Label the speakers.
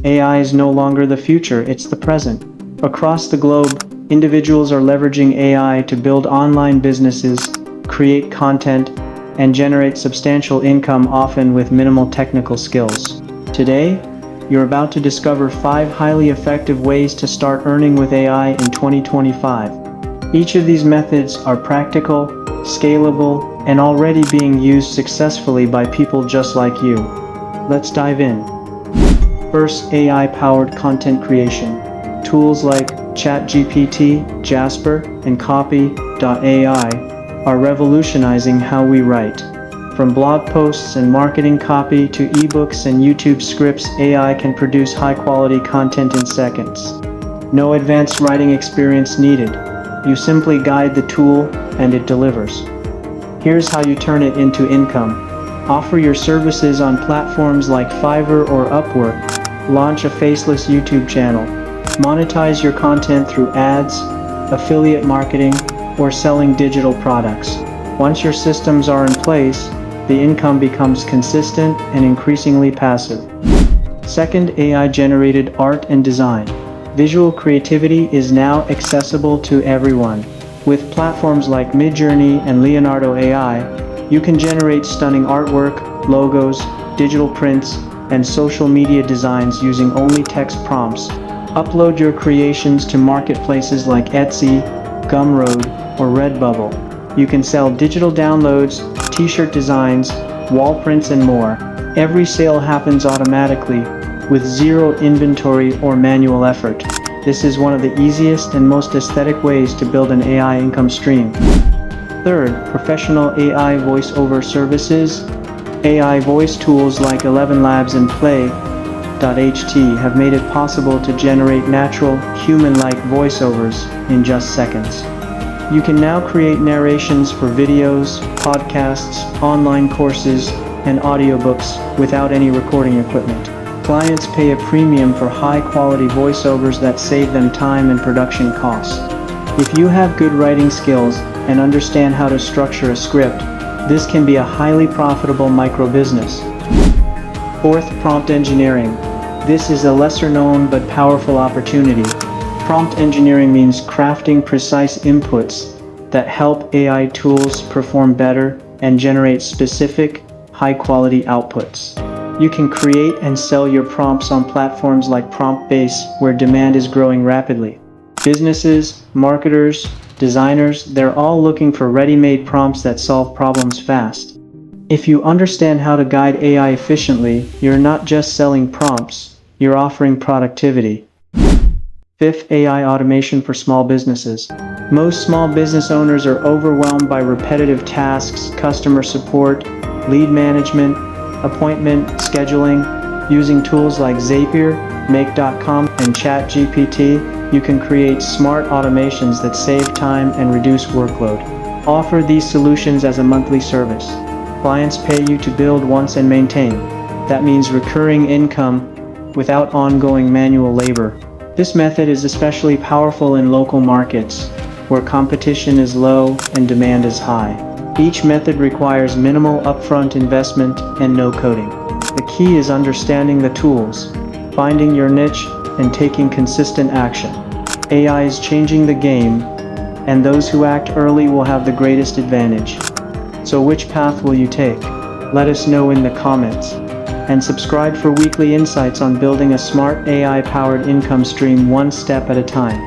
Speaker 1: AI is no longer the future, it's the present. Across the globe, individuals are leveraging AI to build online businesses, create content, and generate substantial income, often with minimal technical skills. Today, you're about to discover 5 highly effective ways to start earning with AI in 2025. Each of these methods are practical, scalable, and already being used successfully by people just like you. Let's dive in. First, AI-powered content creation. Tools like ChatGPT, Jasper, and Copy.ai are revolutionizing how we write. From blog posts and marketing copy to ebooks and YouTube scripts, AI can produce high-quality content in seconds. No advanced writing experience needed. You simply guide the tool, and it delivers. Here's how you turn it into income. Offer your services on platforms like Fiverr or Upwork. Launch a faceless YouTube channel. Monetize your content through ads, affiliate marketing, or selling digital products. Once your systems are in place, the income becomes consistent and increasingly passive. Second, AI-generated art and design. Visual creativity is now accessible to everyone. With platforms like Midjourney and Leonardo AI, you can generate stunning artwork, logos, digital prints, and social media designs using only text prompts. Upload your creations to marketplaces like Etsy, Gumroad, or Redbubble. You can sell digital downloads, t-shirt designs, wall prints, and more. Every sale happens automatically, with zero inventory or manual effort. This is one of the easiest and most aesthetic ways to build an AI income stream. Third, professional AI voiceover services. AI voice tools like 11 Labs and Play.ht have made it possible to generate natural, human-like voiceovers in just seconds. You can now create narrations for videos, podcasts, online courses, and audiobooks without any recording equipment. Clients pay a premium for high-quality voiceovers that save them time and production costs. If you have good writing skills and understand how to structure a script, this can be a highly profitable micro-business. Fourth, prompt engineering. This is a lesser-known but powerful opportunity. Prompt engineering means crafting precise inputs that help AI tools perform better and generate specific, high-quality outputs. You can create and sell your prompts on platforms like PromptBase, where demand is growing rapidly. Businesses, marketers, designers, they're all looking for ready-made prompts that solve problems fast. If you understand how to guide AI efficiently, you're not just selling prompts, you're offering productivity. Fifth, AI automation for small businesses. Most small business owners are overwhelmed by repetitive tasks, customer support, lead management, appointment scheduling. Using tools like Zapier, Make.com, and ChatGPT, you can create smart automations that save time and reduce workload. Offer these solutions as a monthly service. Clients pay you to build once and maintain. That means recurring income without ongoing manual labor. This method is especially powerful in local markets, where competition is low and demand is high. Each method requires minimal upfront investment and no coding. The key is understanding the tools, finding your niche, and taking consistent action. AI is changing the game, and those who act early will have the greatest advantage. So which path will you take? Let us know in the comments. And subscribe for weekly insights on building a smart AI-powered income stream one step at a time.